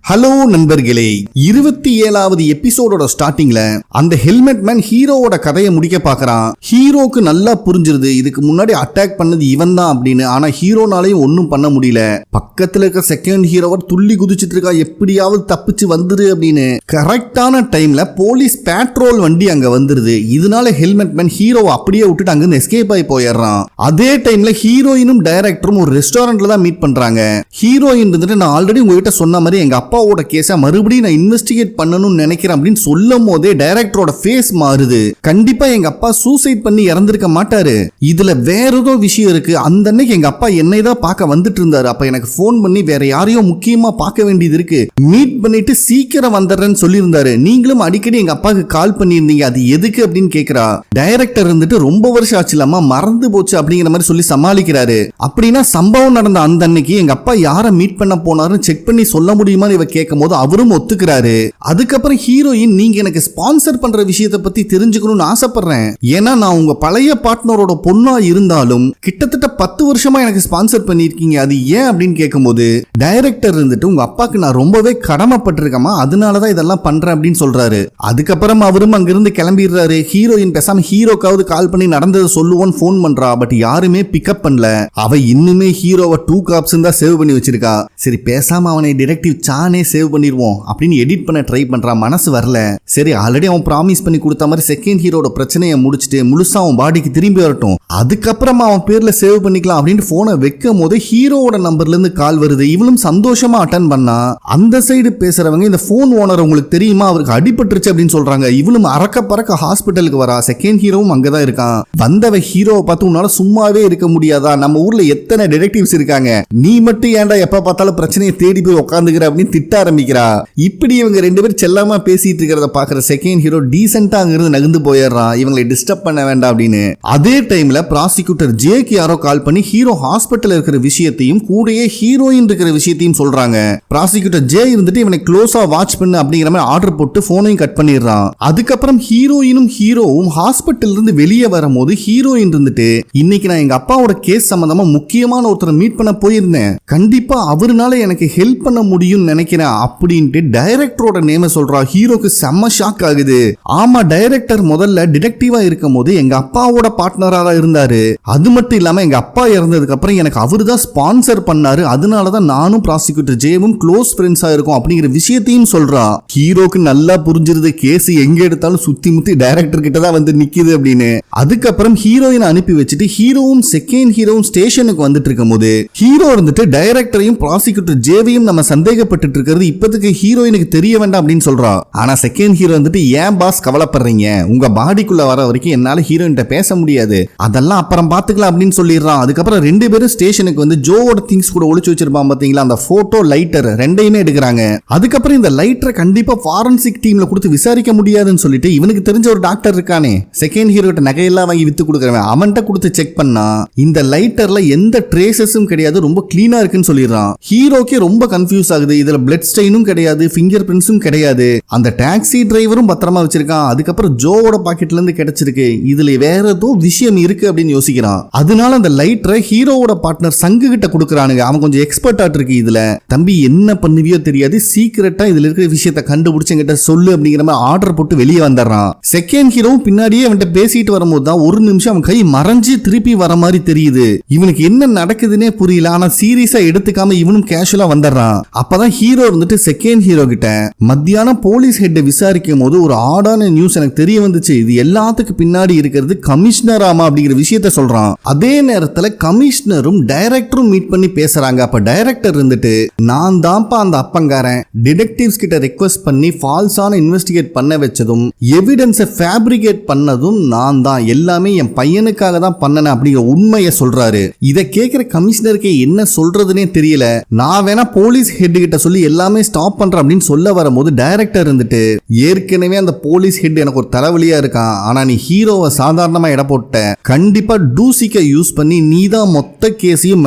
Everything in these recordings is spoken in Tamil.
ஹலோ நண்பர்களே, 27வது எபிசோடோட ஸ்டார்டிங்ல அந்த ஹெல்மெட் மேன் ஹீரோவோட கதையை முடிக்க பாக்குறான். ஹீரோக்கு நல்லா புரிஞ்சிருது இதுக்கு முன்னாடி அட்டாக் பண்ணது இவன் தான் அப்படின்னு. ஆனா ஹீரோனாலையும் ஒன்னும் பண்ண முடியல. பக்கத்துல இருக்க செகண்ட் ஹீரோவர் துள்ளி குதிச்சிட்டு இருக்கா, எப்படியாவது தப்பிச்சு வந்துரு அப்படின்னு. கரெக்டான டைம்ல போலீஸ் பேட்ரோல் வண்டி அங்க வந்துருது. இதனால ஹெல்மெட் மேன் ஹீரோவை அப்படியே விட்டுட்டு அங்க எஸ்கேப் ஆகி போயிடுறான். அதே டைம்ல ஹீரோயினும் டைரக்டரும் ஒரு ரெஸ்டாரண்ட்ல தான் மீட் பண்றாங்க. ஹீரோயின் இருந்துட்டு, நான் ஆல்ரெடி உங்ககிட்ட சொன்ன மாதிரி எங்க அப்பாவோட கேஸை மறுபடியும் நான் இன்வெஸ்டிகேட் பண்ணணும்னு நினைக்கிறேன் அப்படின்னு சொல்லும் போதே டைரக்டரோட ஃபேஸ் மாறுது. கண்டிப்பா எங்க அப்பா சூசைட் பண்ணி இறந்திருக்க மாட்டாரு, இதுல வேற ஏதோ விஷயம் இருக்கு. அந்த அன்னைக்கு எங்க அப்பா என்னை தான் பார்க்க வந்துட்டு இருந்தாரு. அப்ப எனக்கு போன் பண்ணி வேற யாரையோ முக்கியமா பார்க்க வேண்டியது இருக்கு, மீட் பண்ணிட்டு சீக்கிரம் வந்துடுறேன்னு சொல்லியிருந்தாரு. நீங்களும் அடிக்கடி எங்க அப்பாவுக்கு கால் பண்ணியிருந்தீங்க, அது எதுக்கு அப்படின்னு கேட்கிறா. டைரக்டர் இருந்துட்டு, ரொம்ப வருஷம் ஆச்சு இல்லாம மறந்து போச்சு அப்படிங்கிற மாதிரி சொல்லி சமாளிக்கிறாரு. அப்படின்னா சம்பவம் நடந்த அந்த அன்னைக்கு எங்க அப்பா யாரை மீட் பண்ண போனாருன்னு செக் பண்ணி சொல்ல முடியுமான்னு இவ கேட்கும் போது அவரும் ஒத்துக்கிறாரு. அதுக்கப்புறம் ஹீரோயின், நீங்க எனக்கு ஸ்பான்சர் பண்ற விஷயத்தை பத்தி தெரிஞ்சுக்கணும்னு ஆசைப்படுறேன். ஏன்னா நான் உங்க பழைய பார்ட்னரோட பொண்ணா இருந்தாலும் கிட்டத்தட்ட 10 வருஷமா எனக்கு ஸ்பான்சர் பண்ணிருக்கீங்க, அது ஏன் அப்படின்னு கேட்கும்போது டைரக்டர் இருந்துட்டு, உங்க அப்பாக்கு நான் ரொம்பவே கடமைப்பட்டிருக்கமா, அதனாலதான் இதெல்லாம் பண்றேன் அப்படின்னு சொல்றாரு. அதுக்கப்புறம் அவரும் அங்கிருந்து கிளம்பிடுறாரு. ஹீரோயின் பேசாம ஹீரோக்காவது கால் பண்ணி நடந்ததை சொல்லுவோன்னு போன் பண்றா. பட் யாருமே பிக்கப் பண்ணல. அவ இன்னுமே ஹீரோவை 2 காப்ஸ் தான் சேவ் பண்ணி வச்சிருக்கா. சரி பேசாம அவனை டிடெக்டிவ் சானே சேவ் பண்ணிடுவோம் அப்படின்னு எடிட் பண்ண ட்ரை பண்றான். மனசு வரல. சரி ஆல்ரெடி அவன் ப்ராமிஸ் பண்ணி கொடுத்த மாதிரி செகண்ட் ஹீரோட பிரச்சனையை முடிச்சுட்டு முழுசா அவன் பாடிக்கு திரும்பி வரட்டும், அதுக்கப்புறமா அவன் பேர்ல சேவ் பண்ணிக்கலாம் அப்படின்னு போனை வைக்கும் போது ஹீரோவோட நம்பர்ல இருந்து கால் வருது. இவளும் சந்தோஷமா அட்டன் பண்ணா. அந்த சைடு பேசுறவங்க, இந்த போன் ஓனர் உங்களுக்கு தெரியுமா, அவருக்கு அடிபட்டுருச்சு அப்படின்னு சொல்றாங்க. இவளும் அறக்க பறக்க ஹாஸ்பிட்டலுக்கு வரா. செகண்ட் ஹீரோவும் அங்கதான் இருக்கான். வந்தவ ஹீரோவை பார்த்து, உன்னால சும்மாவே இருக்க முடியாதா, நம்ம ஊர்ல எத்தனை டிடெக்டிவ்ஸ் இருக்காங்க, நீ மட்டும் ஏன்டா எப்ப பார்த்தாலும் பிரச்சனையை தேடி போய் உட்காந்துக்கிற அப்படின்னு திட்ட ஆரம்பிக்கிறா. இப்படி இவங்க ரெண்டு பேரும் செல்லமா பேசிட்டு இருக்கிறத பாக்குற செகண்ட் ஹீரோ டீசென்ட்டா அங்கிருந்து நகர்ந்து போயிடுறான், இவங்களை டிஸ்டர்ப் பண்ண வேண்டாம் அப்படின்னு. அதே டைம்ல ப்ராசிக்யூட்டர் ஜேக்கு யாரோ கால் பண்ணி ஹீரோ ஹாஸ்பிட்டல் இருக்கிற விஷயத்தையும் கூடயே ஹீரோயின் இருக்கிற விஷயத்தையும் சொல்றாங்க. ப்ராசிக்யூட்டர் ஜே இருந்துட்டு இவனை க்ளோஸா வாட்ச் பண்ணு அப்படிங்கிற மாதிரி ஆர்டர் போட்டு போனையும் கட் பண்ணிடுறான். அதுக்கப்புறம் ஹீரோயினும் ஹீரோவும் ஹாஸ்பிட்டல் இருந்து வெளியே வரும்போது ஹீரோயின் இருந்துட்டு, இன்னைக்கு நான் எங்க அப்பாவோட கேஸ் சம்பந்தமா முக்கியமான ஒருத்தரை மீட் பண்ண போயிருந்தேன், கண்டிப்பா அவருனால எனக்கு ஹெல்ப் பண்ண முடியும்னு நினைக்கிறேன் அப்படின்ட்டு டைரக்டரோட நேம சொல்றா. ஹீரோக்கு செம்ம ஷாக் ஆகுது. ஆமா, டைரக்டர் முதல்ல டிடெக்டிவா இருக்கும் போது எங்க அப்பாவோட பார்ட்னரா தான் இருந்தாரு. அது மட்டும் இல்லாம எங்க அப்பா இறந்ததுக்கு அப்புறம் எனக்கு அவரு தான் ஸ்பான்சர் பண்ணாரு, அதனாலதான் நானும் ப்ராசிக்யூட்டர் ஜேவும் க்ளோஸ் ஃப்ரெண்ட்ஸா இருக்கும் அப்படிங்கிற விஷயத்தையும் சொல்றா. ஹீரோக்கு நல்லா புரிஞ்சிருது கேஸ் எங்க எடுத்தாலும் சுத்தி முத்தி டைரக்டர் கிட்ட தான் வந்து நிக்குது அப்படின்னு. அதுக்கப்புறம் ஹீரோயினை அனுப்பி வச்சுட்டு ஹீரோவும் செகண்ட் ஹீரோவும் ஸ்டேஷனுக்கு வந்துட்டு இருக்கும் போது ஹீரோ இருந்துட்டு டைரக்டரையும் ப்ராசிக்யூட்டர் ஜேவையும் நம்ம சந்தேகப்பட்டு இருக்கிறது இப்போதைக்கு ஹீரோயினுக்கு தெரிய வேண்டாம் அப்படின்னு சொல்றா. ஆனா செகண்ட் ஹீரோ வந்துட்டு, ஏன் பாஸ் கவலைப்படுறீங்க, உங்க பாடிக்குள்ள வர வரைக்கும் என்னால ஹீரோயின்ட்ட பேச முடியாது, அதெல்லாம் அப்புறம் பாத்துக்கலாம் அப்படின்னு சொல்லிடுறான். அதுக்கப்புறம் ரெண்டு பேரும் ஸ்டேஷனுக்கு வந்து ஜோவோட திங்ஸ் கூட ஒளிச்சு வச்சிருப்பான் பாத்தீங்களா, அந்த போட்டோ லைட்டர் ரெண்டையுமே எடுக்கிறாங்க. அதுக்கப்புறம் இந்த லைட்டரை கண்டிப்பா ஃபாரன்சிக் டீம்ல கொடுத்து விசாரிக்க முடியாதுன்னு சொல்லிட்டு இவனுக்கு தெரிஞ்ச ஒரு டாக்டர் இருக்கானே, செகண்ட் ஹீரோ கிட்ட நகையெல்லாம் வாங்கி வித்து கொடுக்குறவன், அவன்கிட்ட கொடுத்து செக் பண்ணா இந்த லைட்டர்ல எந்த ட்ரேசஸும் கிடையாது, ரொம்ப கிளீனா இருக்குன்னு சொல்லிடுறான். ஹீரோக்கே ரொம்ப கன்ஃபியூஸ் ஆகுது. இதுல பிளட் ஸ்டெயினும் கிடையாது, ஃபிங்கர் பிரிண்ட்ஸும் கிடையாது, அந்த டாக்ஸி டிரைவரும் பத்திரமா வச்சிருக்கான். அதுக்கப்புறம் ஜோவோட பாக்கெட்ல இருந்து கிடைச்சிருக்கு, இதுல வேற ஏதோ விஷயம் இருக்கு அப்படின்னு யோசிக்கிறான். அதனால அந்த லைட்டரை ஹீரோவோட பார்ட்னர் சங்கு கிட்ட கொடுக்கறானுங்க. அவன் கொஞ்சம் எக்ஸ்பர்ட்டா இருக்கு இதுல. தம்பி என்ன பண்ணுவியோ தெரியாது, சீக்கிரட்டா இதுல இருக்கிற விஷயத்தை கண்டுபிடிச்சு என்கிட்ட சொல்லு அப்படிங்கிற மாதிரி ஆர்டர் போட்டு வெளியே வந்துடுறான். செகண்ட் ஹீரோவும் பின்னாடியே அவன்கிட்ட பேசிட்டு வரும்போது தான் ஒரு நிமிஷம் அவன் கை மறைஞ்சு திருப்பி வர மாதிரி தெரியுது. இவனுக்கு என்ன நடக்குதுன்னே புரியல. ஆனா சீரியஸா எடுத்துக்காம இவனும் கேஷுவலா வந்துடுறான். அப்பதான் ஹீரோ இருந்துட்டு செகண்ட் ஹீரோ கிட்ட, மத்தியானம் போலீஸ் ஹெட் விசாரிக்கும் போது ஒரு ஆடான நியூஸ் எனக்கு தெரிய வந்துச்சு, இது எல்லாத்துக்கு பின்னாடி இருக்கிறது கமிஷனர் ஆமா அப்படிங்கிற விஷயத்த சொல்றான். அதே நேரத்துல கமிஷனரும் டைரக்டரும் மீட் பண்ணி பேசுறாங்க. அப்ப டைரக்டர் இருந்துட்டு, நான் தான்ப்பா அந்த அப்பங்காரன், டிடெக்டிவ்ஸ் கிட்ட ரெக்வெஸ்ட் பண்ணி ஃபால்ஸான இன்வெஸ்டிகேட் பண்ண வச்சதும் எவிடன்ஸை ஃபேப்ரிகேட் பண்ணதும் நான் தான், எல்லாமே என் பையனுக்காக தான் பண்ணன அப்படிங்கிற உண்மையை சொல்றாரு. இதை கேட்கிற கமிஷனருக்கு என்ன சொல்றதுன்னே தெரியல. நான் வேணா போலீஸ் ஹெட் கிட்ட சொல்லி எல்லாமே ஸ்டாப் பண்றேன் அப்படின்னு சொல்ல வரும்போது டைரக்டர் இருந்துட்டு, ஏற்கனவே அந்த போலீஸ் ஹெட் எனக்கு ஒரு தலைவலியா இருக்கான், ஆனா நீ ஹீரோவை சாதாரணமா இட போட்ட, கண்டிப்பா டூசிக்க யூஸ் பண்ணி நீ தான் மொத்த கேஸையும்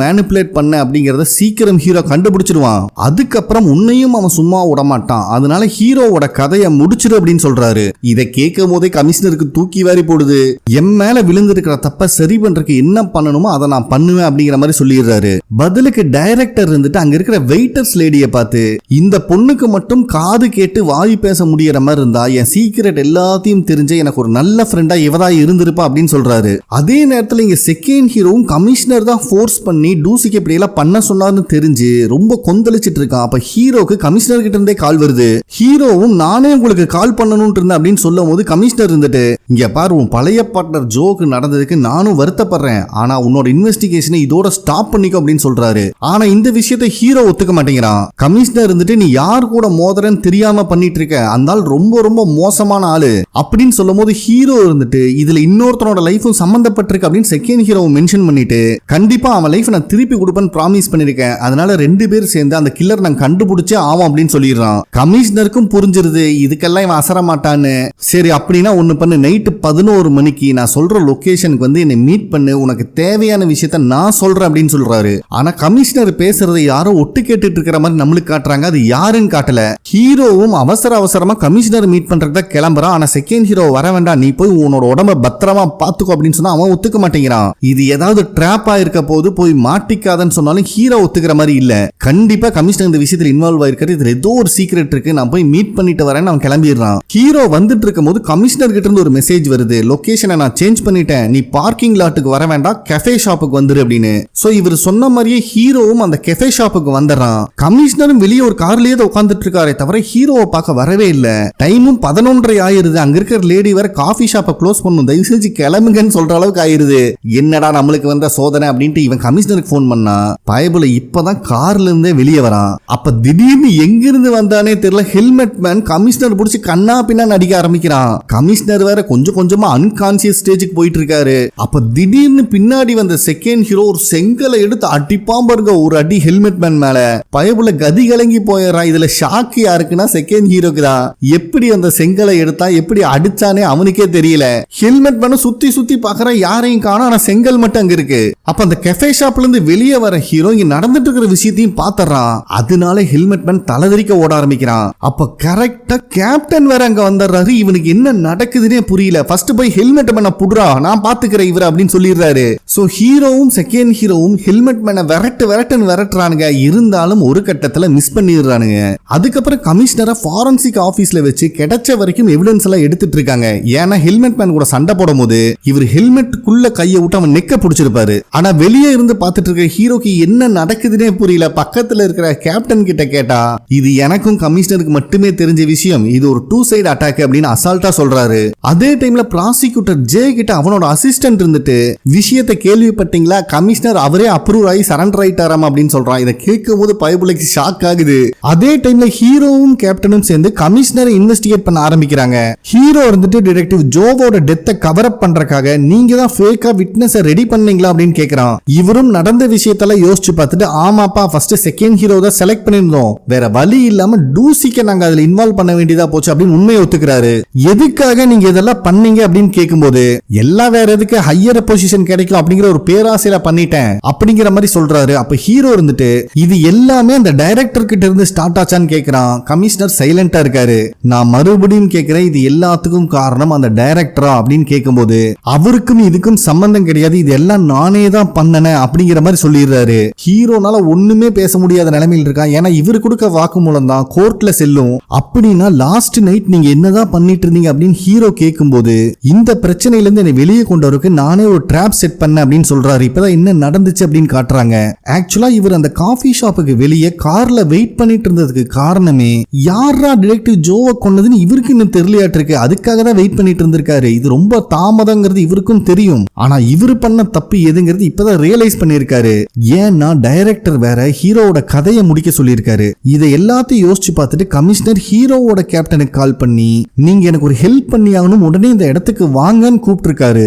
மேனிபுலேட் பண்ண அப்படிங்கறத சீக்கிரம் ஹீரோ கண்டுபிடிச்சிருவான், அதுக்கப்புறம் உன்னையும் அவன் சும்மா விட மாட்டான், அதனால ஹீரோவோட கதையை முடிச்சிரு அப்படின்னு சொல்றாரு. இதை கேட்கும் போதே கமிஷனருக்கு தூக்கி வாரி போடுது. என் மேல விழுந்திருக்கிற தப்ப சரி பண்றதுக்கு என்ன பண்ணணுமோ அதை நான் பண்ணுவேன் அப்படிங்கிற மாதிரி சொல்லிடுறாரு. பதிலுக்கு டைரக்டர் இருந்துட்டு அங்க இருக்கிற வெயிட்டர்ஸ் லேடியை பார்த்து, இந்த பொண்ணுக்கு மட்டும் காது கேட்டு வாய் பேச முடியற மாதிரி இருந்தா என் சீக்ரெட் எல்லாத்தையும் தெரிஞ்ச எனக்கு ஒரு நல்ல ஃப்ரெண்டா இவதா இருந்திருப்பா அப்படின்னு சொல்றாரு. அதே நேரத்தில் இங்க செகண்ட் ஹீரோவும் கமிஷனர் தான் ஃபோர்ஸ் பண்ணி டூசிக்கு இப்படி எல்லாம் பண்ண சொன்னார்னு தெரிஞ்சு ரொம்ப கொந்தளிச்சிட்டு இருக்கான். அப்ப ஹீரோக்கு கமிஷனர் கிட்ட இருந்தே கால் வருது. ஹீரோவும் நானே உங்களுக்கு கால் பண்ணணும்னு இருந்தேன் அப்படின்னு சொல்லும் போது கமிஷனர் இருந்துட்டு, இங்க பாரு உன் பழைய பார்ட்னர் ஜோக்கு நடந்ததுக்கு நானும் வருத்தப்படுறேன், ஆனா உன்னோட இன்வெஸ்டிகேஷனை இதோட ஸ்டாப் பண்ணிக்கோ அப்படின்னு சொல்றாரு. ஆனா இந்த விஷயத்தை ஹீரோ ஒத்துக்க மாட்டேங்கிறான். கமிஷனர் இருந்துட்டு நீ யார் கூட மோதரன்னு தெரியாம பண்ணிட்டு இருக்க, அந்த ஆள் ரொம்ப ரொம்ப மோசமான ஆளு அப்படின்னு சொல்லும் போது ஹீரோ இருந்துட்டு இதுல இன்னொருத்தனோட லைஃபும் சம்பந்தப்பட்டிருக்கு அப்படின்னு செகண்ட் ஹீரோ மென்ஷன் பண்ணிட்டு, கண்டிப்பா அவன் லைஃப் நான் திருப்பி கொடுப்பேன்னு ப்ராமிஸ் பண்ணிருக்கேன், அதனால 2 பேர் சேர்ந்து அந்த கில்லர் நான் கண்டுபிடிச்சே ஆவோம் அப்படின்னு சொல்லிடுறான். கமிஷனருக்கும் புரிஞ்சிருது இதுக்கெல்லாம் இவன் அசர மாட்டான்னு. சரி அப்படின்னா ஒண்ணு பண்ணு, நைட்டு 11 மணிக்கு நான் சொல்ற லொகேஷனுக்கு வந்து என்னை மீட் பண்ணு, உனக்கு தேவையான விஷயத்த நான் சொல்றேன் அப்படின்னு சொல்றாரு. ஆனா கமிஷனர் பேசுறதை யாரோ ஒட்டு கேட்டுட்டு இருக்கிற மாதிரி நம்மளுக்கு காட்டுறாங்க, அது யாருன்னு காட்டல. ஹீரோவும் அவசரமா கமிஷனர் மீட் பண்றதுக்கு கிளம்புறான். ஆனா செகண்ட் ஹீரோ வர வேண்டாம், நீ போய் உன்னோட உடம்ப பத்திரமா பாத்துக்கோ அப்படின்னு சொன்னா அவன் ஒத்துக்க மாட்டேங்கிறான். இது ஏதாவது ட்ராப்பா இருக்க போது போய் மாட்டிக்காதன்னு சொன்னாலும் ஹீரோ ஒத்துக்கிற மாதிரி இல்ல. கண்டிப்பா கமிஷனர் இந்த விஷயத்துல இன்வால்வ் ஆயிருக்காரு, இதுல ஏதோ ஒரு சீக்ரெட் இருக்கு, நான் போய் மீட் பண்ணிட்டு வரேன்னு அவன் கிளம்பிடுறான். ஹீரோ வந்துட்டு இருக்கும் போது கமிஷனர் கிட்ட இருந்து ஒரு மெசேஜ் வருது, லொகேஷனை நான் சேஞ்ச் பண்ணிட்டேன், நீ பார்க்கிங் லாட்டுக்கு வர வேண்டாம், கஃபே ஷாப்புக்கு வந்துரு அப்படின்னு. சோ இவர் சொன்ன மாதிரியே ஹீரோவும் அந்த கஃபே ஷாப்புக்கு வந்துடுறான். கமிஷனரும் வெளியே ஒரு கார்லயே உட்கார்ந்துட்டு இருக்காரே தவிர ஹீரோவை பார்க்க வரவே இல்ல. டைமும் 11:30 ஆயிருது. அங்க இருக்கிற லேடி வேற காஃபி ஷாப்பை க்ளோஸ் பண்ணும், தயவு செஞ்சு கிளம்புங்கன்னு சொல்ற அளவுக்கு ஆயிருது. என்னடா நம்மளுக்கு வந்த சோதனை அப்படின்ட்டு இவன் கமிஷனருக்கு போன் பண்ணா, பயபுல இப்பதான் கார்ல இருந்தே வெளியே வரான். அப்ப திடீர்னு எங்கிருந்து வந்தானே தெரியல, ஹெல்மெட் மேன் கமிஷனர் பிடிச்சி கண்ணா பின்னா நடிக்க ஆரம்பிக்கிறான். கமிஷனர் வேற கொஞ்சம் கொஞ்சமா அன்கான்சியஸ் ஸ்டேஜுக்கு போயிட்டு இருக்காரு. அப்ப திடீர்னு பின்னாடி வந்த செகண்ட் ஹீரோ ஒரு செங்கலை எடுத்து அடிப்பான் பாருங்க, ஒரு அடி ஹெல்மெட் மேன் மேல. பயபுல கதி கலங்கி போயிடறான். இதுல ஷாக் யாருக்குன்னா செகண்ட் ஹீரோக்கு தான். எப்படி அந்த செங்கலை எடுத்தா எப்படி அடிச்சானே அவனுக்கே தெரியல. ஹெல்மெட் மேன் சுத்தி சுத்தி பாக்குற யாரையும் காணோம், ஆனா செங்கல் மட்டும் அங்க இருக்கு. அப்ப அந்த கஃபே ஷாப்ல இருந்து வெளியே வர ஹீரோ இங்க நடந்துட்டு இருக்கிற விஷயத்தையும் பாத்துறான். அதனால ஹெல்மெட் மேன் தலைதறிக்க ஓட ஆரம்பிக்கிறான். அப்ப கரெக்டா கேப்டன் வேற அங்க வந்துடுறாரு. இவனுக்கு என்ன நடக்குதுன்னே புரியல. ஃபர்ஸ்ட் போய் ஹெல்மெட் மேன புடுறா, நான் பாத்துக்கிறேன் இவர அப்படின்னு சொல்லிடுறாரு. சோ ஹீரோவும் செகண்ட் ஹீரோவும் ஹெல்மெட் மேன விரட்டுன்னு விரட்டுறானுங்க. இருந்தாலும் ஒரு கட்டத்துல மிஸ் பண்ணிடுறானுங்க. அதுக்கப்புறம் கமிஷனரை ஃபாரன்சிக் ஆபீஸ்ல வச்சு கிடைச்ச வரைக்கும் எவிடன்ஸ் எல்லாம் எடுத்துட்டு இருக்காங்க. ஏன்னா ஹெல்மெட் மேன் கூட சண்டை போடும் போது இவர் ஹெல்மெட்டுக்குள்ள கையை விட்டு அவன் நெக்க பிடிச்சிருப்பாரு. ஆனா வெளியே இருந்து பார்த்துட்டு இருக்க ஹீரோக்கு என்ன நடக்குதுன்னே புரியல. பக்கத்துல இருக்கிற கேப்டன் கிட்ட கேட்டா, இது எனக்கும் கமிஷனருக்கு மட்டுமே தெரிஞ்ச விஷயம், இது ஒரு 2 சைடு அட்டாக் அப்படின்னு அசால்ட்டா சொல்றாரு. அதே டைம்ல ப்ராசிக்யூட்டர் ஜே கிட்ட அவனோட அசிஸ்டன்ட் இருந்துட்டு, விஷயத்தை கேள்விப்பட்டீங்களா, கமிஷனர் அவரே அப்ரூவ் ஆகி சரண்டர் ஆயிட்டாராம் அப்படின்னு சொல்றான். இதை கேட்கும் போது பயபுலைக்கு ஷாக் ஆகுது. அதே டைம்ல ஹீரோவும் கேப்டனும் சேர்ந்து கமிஷனரை இன்வெஸ்டிகேட் பண்ண ஆரம்பிக்கிறாங்க. ஹீரோ இருந்துட்டு டிடெக்டிவ் ஜோவோட டெத்தை கவர் அப் பண்றதுக்காக நீங்க தான் ஃபேக்கா விட்னஸ் ரெடி பண்ணீங்களா அப்படின்னு கேக்குறான். இவரும் நடந்த விஷயத்தெல்லாம் யோசிச்சு பார்த்துட்டு, ஆமாப்பா ஃபர்ஸ்ட் செகண்ட் ஹீரோ தான் செலக்ட் பண்ணிருந்தோம், வேற வழி இல்லாம டூசிக்க நாங்க அதுல இன்வால்வ் பண்ண வேண்டியதா போச்சு அப்படின்னு உண்மையை ஒத்துக்கிறாரு. எதுக்காக நீங்க இதெல்லாம் பண்ணீங்க அப்படின்னு கேட்கும்போது, எல்லாம் வேற எதுக்கு ஹையர் பொசிஷன் கிடைக்கும் அப்படிங்கிற ஒரு பேராசையில பண்ணிட்டேன் அப்படிங்கிற மாதிரி சொல்றாரு. அப்ப ஹீரோ இருந்துட்டு, இது எல்லாமே அந்த டைரக்டர் கிட்ட இருந்து ஸ்டார்ட் ஆச்சான்னு கேக்குறான். கமிஷனர் சைலண்டா இருக்காரு. நான் மறுபடியும் கேட்கிறேன், இது எல்லாத்துக்கும் காரணம் அந்த டைரக்டரா அப்படின்னு கேட்கும்போது, அவருக்கும் இதுக்கும் சம்பந்தம் கிடையாது, இது எல்லாம் நானே தான் பண்ணனேன் அப்படிங்கிற மாதிரி சொல்லிடுறாரு. ஹீரோனால ஒண்ணுமே பேச முடியாத நிலைமையில் இருக்கான். ஏன்னா இவர் கொடுக்க வாக்குமூலம் தான் கோர்ட்ல செல்லும். அப்படின்னா லாஸ்ட் நைட் நீங்க என்னதான் பண்ணிட்டு இருந்தீங்க அப்படின்னு ஹீரோ கேட்கும்போது, இந்த பிரச்சனையில இருந்து என்னை வெளியே கொண்டு வரக்கு நானே ஒரு ட்ராப் செட் பண்ண அப்படின்னு சொல்றாரு. இப்பதான் என்ன நடந்துச்சு அப்படின்னு காட்டுறாங்க. ஆக்சுவலா இவர் அந்த காஃபி ஷாப்புக்கு வெளியே கார்ல வெயிட் பண்ணிட்டு இருந்ததுக்கு காரணமே, யாரா டிடெக்டிவ் ஜோவை கொண்டதுன்னு இவருக்கு இன்னும் தெரியலையாட்டு இருக்கு. அதுக்காக தான் வெயிட் பண்ணிட்டு இருந்திருக்காரு. இது ரொம்ப தாமதங்கிறது இவருக்கும் தெரியும். ஆனா இவரு பண்ண தப்பு எதுங்கிறது இப்பதான் ரியலைஸ் பண்ணிருக்காரு. ஏன்னா டைரக்டர் வேற ஹீரோவோட கதையை முடிக்க சொல்லியிருக்காரு. இதை எல்லாத்தையும் யோசிச்சு பார்த்துட்டு கமிஷனர் ஹீரோவோட கேப்டனுக்கு கால் பண்ணி, நீங்க எனக்கு ஒரு ஹெல்ப் பண்ணி ஆகணும், உடனே இந்த இடத்துக்கு வாங்கன்னு கூப்பிட்டு இருக்காரு.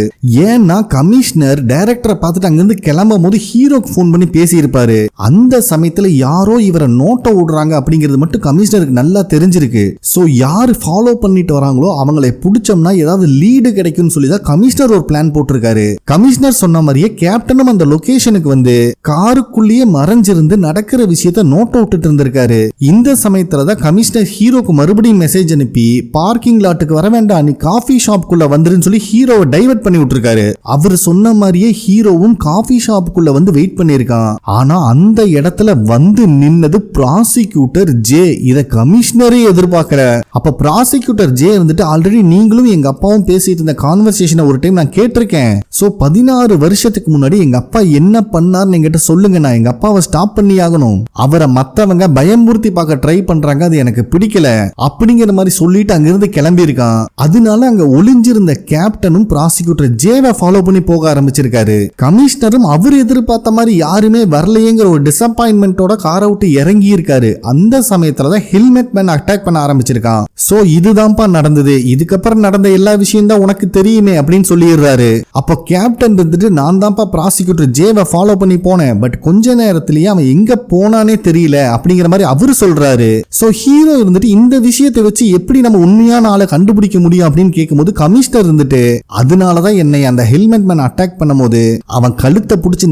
ஏன்னா கமிஷனர் டைரக்டரை பார்த்துட்டு அங்கிருந்து கிளம்பும் போது ஹீரோக்கு போன் பண்ணி பேசி இருப்பாரு. அந்த சமயத்துல யாரோ இவரை நோட்ட விடுறாங்க அப்படிங்கிறது மட்டும் கமிஷனருக்கு நல்லா தெரிஞ்சிருக்கு. சோ யாரு ஃபாலோ பண்ணிட்டு வராங்களோ அவங்களை பிடிச்சோம்னா ஏதாவது லீடு கிடைக்கும்னு சொல்லி தான் கமிஷனர் ஒரு பிளான் போட்டிருக்காரு. கமிஷனர் சொன்ன மாதிரியே கேப்டனும் அந்த லொகேஷனுக்கு வந்து காருக்குள்ளேயே மறைஞ்சிருந்து நடக்கிற விஷயத்த நோட் விட்டுட்டு இருந்திருக்காரு. இந்த சமயத்துல தான் கமிஷனர் ஹீரோக்கு மறுபடியும் மெசேஜ் அனுப்பி, பார்க்கிங் லாட்டுக்கு வர வேண்டாம், நீ காஃபி ஷாப்புக்குள்ள வந்துருன்னு சொல்லி ஹீரோவை டைவர்ட் பண்ணி விட்டுருக்காரு. அவர் சொன்ன மாதிரியே ஹீரோவும் காஃபி ஷாப்புக்குள்ள வந்து வெயிட் பண்ணிருக்கான். ஆனா அந்த இடத்துல வந்து நின்னது ப்ராசிக்யூட்டர் ஜே இத கமிஷனரே எதிர்பார்க்கல. அப்ப ப்ராசிக்யூட்டர் ஜே இருந்துட்டு ஆல்ரெடி நீங்களும் எங்க அப்பாவும் பேசிட்டு இருந்த கான்வர்சேஷனை ஒரு டைம் நான் கேட்டிருக்கேன். சோ 16 வருஷத்துக்கு முன்னாடி எங்க அப்பா என்ன பண்ணார்னு என்கிட்ட சொல்லுங்க, நான் எங்க அப்பாவை ஸ்டாப் பண்ணி ஆகணும். அவரை மத்தவங்க பயமுறுத்தி பார்க்க ட்ரை பண்றாங்க, அது எனக்கு பிடிக்கல அப்படிங்கிற மாதிரி சொல்லிட்டு அங்கிருந்து கிளம்பி இருக்கான். அதனால அங்க ஒளிஞ்சிருந்த கேப்டனும் ப்ராசிக்யூட்டர் ஜேவை ஃபாலோ பண்ணி போக ஆரம்பிச்சிருக்காரு. கமிஷனரும் அவர் எதிர்பார்த்த மாதிரி யாருமே வரலையேங்கிற ஒரு டிசப்பாயின்மெண்டோட காரை விட்டு இறங்கி இருக்காரு. அந்த சமயத்துலதான் ஹெல்மெட் மேன் அட்டாக் பண்ண ஆரம்பிச்சிருக்கான். சோ இதுதான்ப்பா நடந்தது, இதுக்கப்புறம் நடந்த எல்லா விஷயம் தான் உனக்கு தெரியுமே அப்படின்னு சொல்லிடுறாரு. அப்போ கேப்டன் இருந்துட்டு நான் தான்ப்பா ப்ராசிக்யூட்டர் ஜேவை ஃபாலோ பண்ணி போனேன், பட் கொஞ்ச நேரத்திலேயே அவன் எங்க போனானே தெரியல அப்படிங்கிற மாதிரி அவரு சொல்றாரு. சோ ஹீரோ இருந்துட்டு இந்த விஷயத்தை வச்சு எப்படி நம்ம உண்மையான ஆளை கண்டுபிடிக்க முடியும் அப்படின்னு கேட்கும்போது கமிஷனர் இருந்துட்டு அதனாலதான் என்னை அந்த ஹெல்மெட் மேன் அட்டாக் பண்ணும்போது அவன் கழுத்தை பிடிச்சி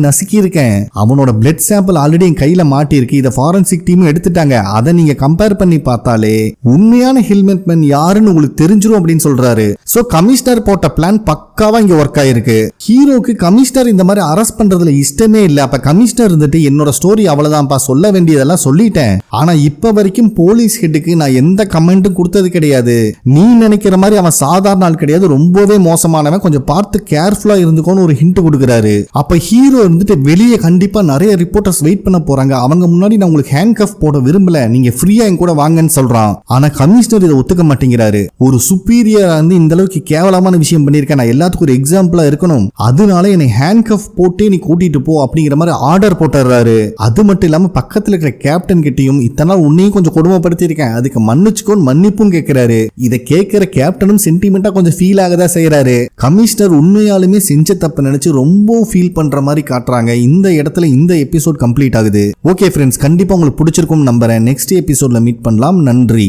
நசுக்கி இருக்கேன். அவனோட பிளட் சாம்பிள் ஆல்ரெடி என் கையில மாட்டி இருக்கு, இதை ஃபாரன்சிக் டீம் எடுத்துட்டாங்க. அதை நீங்க கம்பேர் பண்ணி பார்த்தாலே உண்மையான ஹெல்மெட் மேன் யாருன்னு உங்களுக்கு தெரிஞ்சிரும் அப்படின்னு சொல்றாரு. சோ கமிஷனர் போட்ட பிளான் பக்காவா இங்க ஒர்க் ஆயிருக்கு. ஹீரோக்கு கமிஷனர் இந்த மாதிரி அரெஸ்ட் பண்றதுல இஷ்டமே இல்ல. அப்ப கமிஷனர் இருந்துட்டு என்னோட ஸ்டோரி அவ்வளவுதான்ப்பா, சொல்ல வேண்டியதெல்லாம் சொல்லிட்டேன். ஆனா இப்ப வரைக்கும் போலீஸ் ஹெட்டுக்கு நான் எந்த கமெண்ட்டும் கொடுத்தது கிடையாது. நீ நினைக்கிற மாதிரி அவன் சாதாரண ஆள் கிடையாது, ரொம்பவே மோசமானவன், கொஞ்சம் பார்த்து கேர்ஃபுல்லா இருந்துக்கோன்னு ஒரு ஹிண்ட் கொடுக்குறாரு. அப்ப ஹீரோ இருந்துட்டு வெளியே கண்டிப்பா நிறைய ரிப்போர்ட்டர்ஸ் வெயிட் பண்ண போறாங்க, அவங்க முன்னாடி நான் உங்களுக்கு ஹேண்ட் கஃப் போட விரும்பல, நீங்க ஃப்ரீயா என் கூட வாங்கன்னு சொல்றான். ஆனா கமிஷனர் இதை ஒத்துக்க மாட்டேங்கிறாரு. ஒரு சுப்பீரியரா இருந்து இந்த அளவுக்கு கேவலமான விஷயம் பண்ணிருக்கேன், நான் எல்லாத்துக்கும் ஒரு எக்ஸாம்பிளா இருக்கணும், அதனால என்னை ஹேண்ட் கஃப் போட்டே நீ கூட்டிட்டு போ அப்படிங்கிற மாதிரி ஆர்டர் போட்டுறாரு. அது மட்டும் இல்லாம பக்கத்துல இருக்கிற கேப்டன் கிட்டையும் இத்தனை நாள் உன்னையும் கொஞ்சம் கொடுமைப்படுத்தி இருக்கேன், அதுக்கு மன்னிச்சுக்கோன்னு மன்னிப்பும் கேட்கிறாரு. இதை கேட்கிற கேப்டனும் சென்டிமெண்டா கொஞ்சம் ஃபீல் ஆகதா செய்யறாரு. கமிஷனர் உண்மையாலுமே செஞ்ச தப்பு நினைச்சு ரொம்ப ஃபீல் பண்ற மாதிரி காட்டுறாங்க. இந்த இடத்துல இந்த எபிசோட் கம்ப்ளீட் ஆகுது. ஓகே ஃப்ரெண்ட்ஸ், கண்டிப்பா உங்களுக்கு பிடிச்சிருக்கும் நம்புறேன். நெக்ஸ்ட் எபிசோட்ல மீட் பண்ணலாம். நன்றி.